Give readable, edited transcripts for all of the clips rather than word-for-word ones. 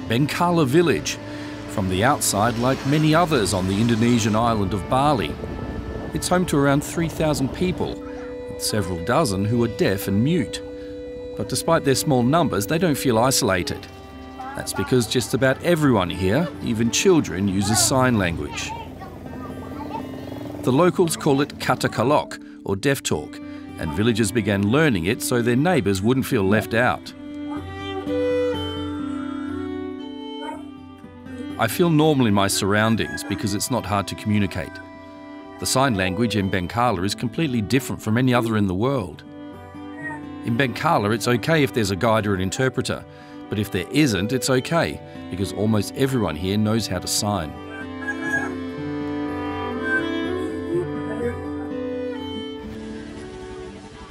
Bengkala village, from the outside like many others on the Indonesian island of Bali. It's home to around 3,000 people, with several dozen who are deaf and mute. But despite their small numbers, they don't feel isolated. That's because just about everyone here, even children, uses sign language. The locals call it kata kalok, or deaf talk, and villagers began learning it so their neighbours wouldn't feel left out. I feel normal in my surroundings because it's not hard to communicate. The sign language in Bengkala is completely different from any other in the world. In Bengkala, it's okay if there's a guide or an interpreter, but if there isn't, it's okay, because almost everyone here knows how to sign.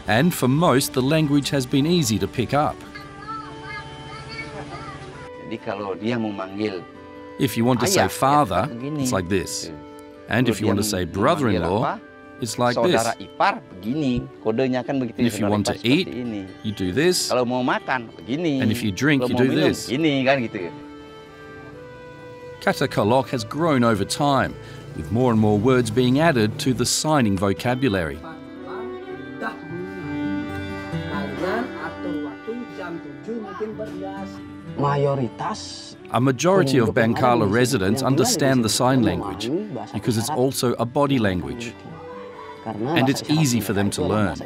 And for most, the language has been easy to pick up. If you want to say father, it's like this. And if you want to say brother-in-law, it's like this. And if you want to eat, you do this. And if you drink, you do this. Kata kalok has grown over time, with more and more words being added to the signing vocabulary. A majority of Bengkala residents understand the sign language because it's also a body language, and it's easy for them to learn.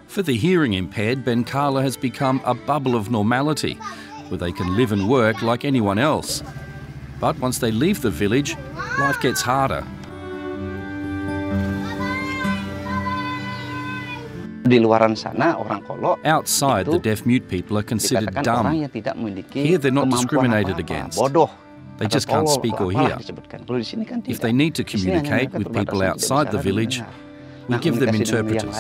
For the hearing impaired, Bengkala has become a bubble of normality where they can live and work like anyone else. But once they leave the village, life gets harder. Outside, the deaf-mute people are considered dumb. Here, they're not discriminated against. They just can't speak or hear. If they need to communicate with people outside the village, we give them interpreters.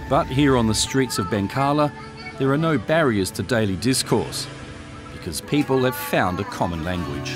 But here on the streets of Bengkala, there are no barriers to daily discourse, because people have found a common language.